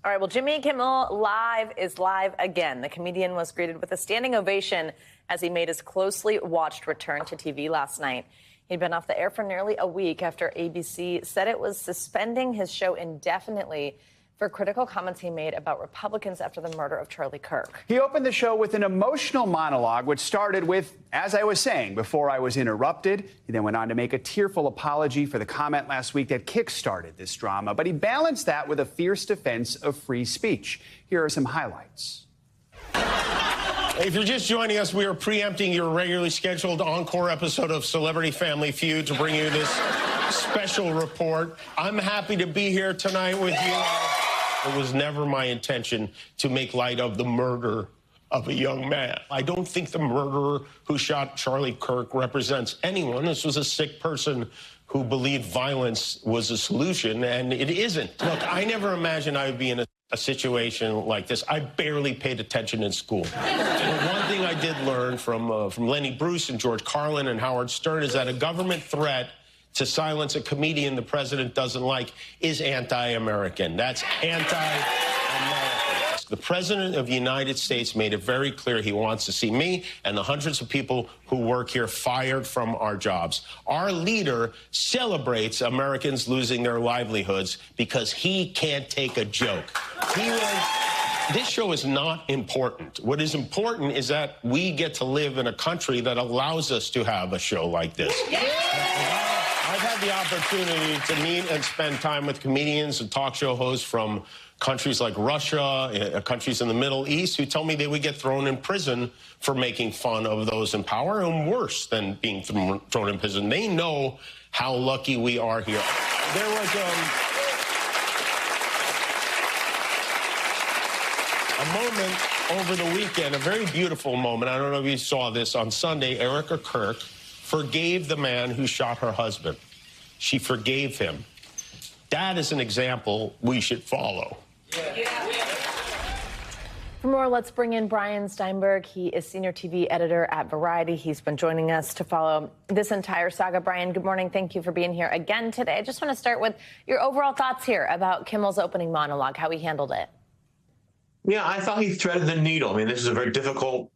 All right, well, Jimmy Kimmel Live is live again. The comedian was greeted with a standing ovation as he made his closely watched return to TV last night. He'd been off the air for nearly a week after ABC said it was suspending his show indefinitely for critical comments he made about Republicans after the murder of Charlie Kirk. He opened the show with an emotional monologue, which started with, as I was saying, before I was interrupted. He then went on to make a tearful apology for the comment last week that kick-started this drama. But he balanced that with a fierce defense of free speech. Here are some highlights. If you're just joining us, we are preempting your regularly scheduled encore episode of Celebrity Family Feud to bring you this special report. I'm happy to be here tonight with you. It was never my intention to make light of the murder of a young man. I don't think the murderer who shot Charlie Kirk represents anyone. This was a sick person who believed violence was a solution, and it isn't. Look, I never imagined I would be in a situation like this. I barely paid attention in school. And one thing I did learn from Lenny Bruce and George Carlin and Howard Stern is that a government threat to silence a comedian the president doesn't like is anti-American. That's anti-American. The president of the United States made it very clear he wants to see me and the hundreds of people who work here fired from our jobs. Our leader celebrates Americans losing their livelihoods because he can't take a joke. This show is not important. What is important is that we get to live in a country that allows us to have a show like this. I've had the opportunity to meet and spend time with comedians and talk show hosts from countries like Russia, countries in the Middle East, who tell me they would get thrown in prison for making fun of those in power, and worse than being thrown in prison. They know how lucky we are here. There was a moment over the weekend, a very beautiful moment. I don't know if you saw this. On Sunday, Erica Kirk forgave the man who shot her husband. She forgave him. That is an example we should follow. For more, let's bring in Brian Steinberg. He is senior TV editor at Variety. He's been joining us to follow this entire saga. Brian, good morning. Thank you for being here again today. I just want to start with your overall thoughts here about Kimmel's opening monologue, how he handled it. Yeah, I thought he threaded the needle. I mean, this is a very difficult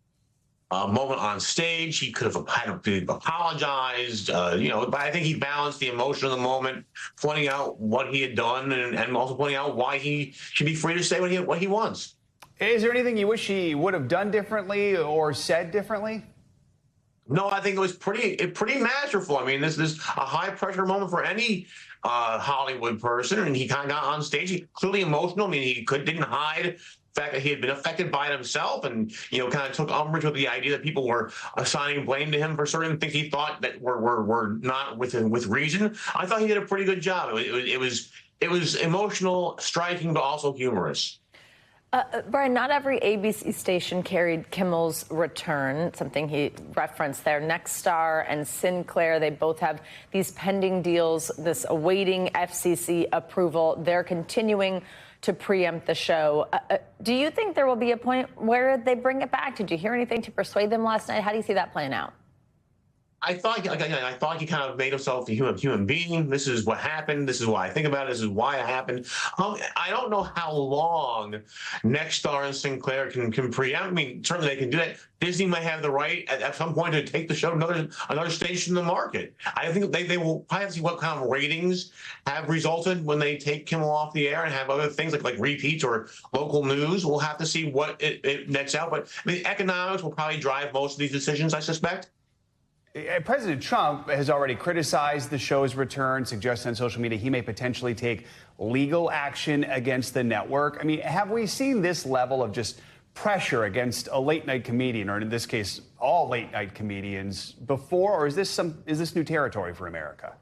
moment on stage. He could have had to apologized, but I think he balanced the emotion of the moment, pointing out what he had done and also pointing out why he should be free to say what he wants. Is there anything you wish he would have done differently or said differently? No, I think it was pretty masterful. I mean, this is a high-pressure moment for any Hollywood person, and he kind of got on stage. He clearly emotional. I mean, he didn't hide the fact that he had been affected by it himself, and kind of took umbrage with the idea that people were assigning blame to him for certain things he thought that were not with reason. I thought he did a pretty good job. It was emotional, striking, but also humorous. Brian, not every ABC station carried Kimmel's return, something he referenced there. Nexstar and Sinclair, they both have these pending deals, this awaiting FCC approval. They're continuing to preempt the show. Do you think there will be a point where they bring it back? Did you hear anything to persuade them last night? How do you see that playing out? I thought he kind of made himself a human being. This is what happened. This is why I think about it. This is why it happened. I don't know how long Nexstar and Sinclair can preempt. I mean, certainly they can do that. Disney might have the right at some point to take the show to another station in the market. I think they will probably have to see what kind of ratings have resulted when they take Kimmel off the air and have other things like repeats or local news. We'll have to see what it nets out. But I mean, economics will probably drive most of these decisions, I suspect. President Trump has already criticized the show's return, suggesting on social media he may potentially take legal action against the network. I mean, have we seen this level of just pressure against a late-night comedian, or in this case, all late-night comedians before, or is this new territory for America?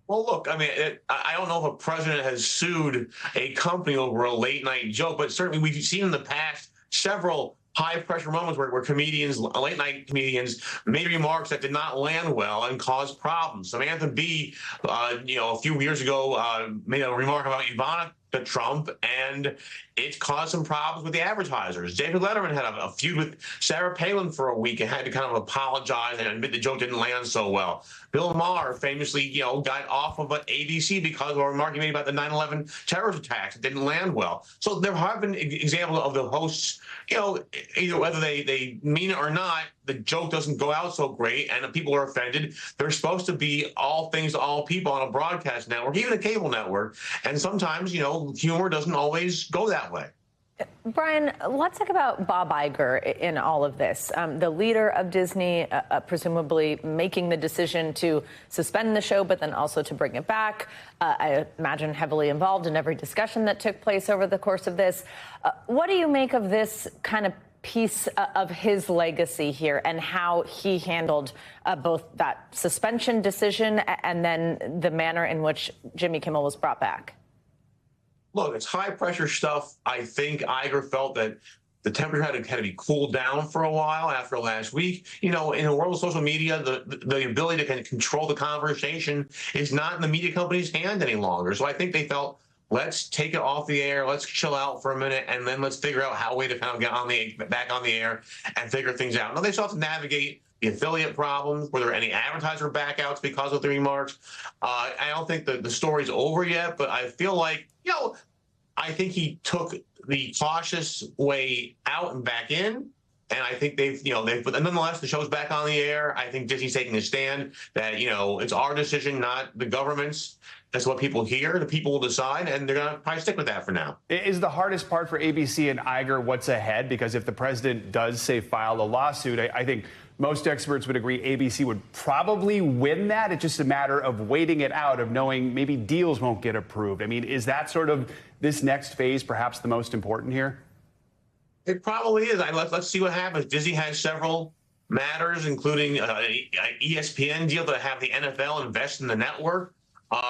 Well, look, I mean, I don't know if a president has sued a company over a late-night joke, but certainly we've seen in the past several high-pressure moments where comedians, late-night comedians, made remarks that did not land well and caused problems. Samantha Bee, a few years ago, made a remark about Ivana to Trump, and it's caused some problems with the advertisers. David Letterman had a feud with Sarah Palin for a week and had to kind of apologize and admit the joke didn't land so well. Bill Maher famously, got off of ABC because of a remark he made about the 9/11 terrorist attacks. It didn't land well. So there have been examples of the hosts, either whether they mean it or not, the joke doesn't go out so great and people are offended. They're supposed to be all things to all people on a broadcast network, even a cable network. And sometimes, humor doesn't always go that way. Brian, let's talk about Bob Iger in all of this. The leader of Disney, presumably making the decision to suspend the show, but then also to bring it back. I imagine heavily involved in every discussion that took place over the course of this. What do you make of this kind of piece of his legacy here and how he handled both that suspension decision and then the manner in which Jimmy Kimmel was brought back? Look, it's high pressure stuff. I think Iger felt that the temperature had to be cooled down for a while after last week. In the world of social media, the ability to kind of control the conversation is not in the media company's hand any longer. So I think they felt, let's take it off the air, let's chill out for a minute, and then let's figure out how to kind of get back on the air and figure things out. Now, they still have to navigate the affiliate problems. Were there any advertiser backouts because of the remarks? I don't think the story's over yet, but I feel like, I think he took the cautious way out and back in. And I think but nonetheless, the show's back on the air. I think Disney's taking a stand that, it's our decision, not the government's. That's what people hear. The people will decide, and they're going to probably stick with that for now. Is the hardest part for ABC and Iger what's ahead? Because if the president does, say, file a lawsuit, I think most experts would agree ABC would probably win that. It's just a matter of waiting it out, of knowing maybe deals won't get approved. I mean, is that sort of this next phase perhaps the most important here? It probably is. Let's see what happens. Disney has several matters, including an ESPN deal to have the NFL invest in the network.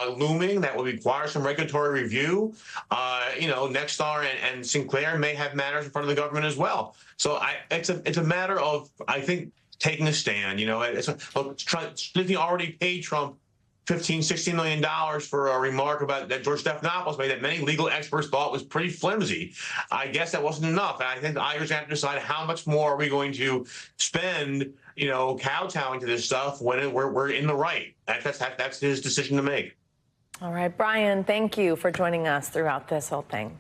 Looming that will require some regulatory review. Nexstar and Sinclair may have matters in front of the government as well. So it's a matter of, I think, taking a stand. Disney already paid Trump $15-16 million for a remark that George Stephanopoulos made that many legal experts thought was pretty flimsy. I guess that wasn't enough. And I think the Igers have to decide how much more are we going to spend, kowtowing to this stuff when we're in the right. That's his decision to make. All right, Brian, thank you for joining us throughout this whole thing.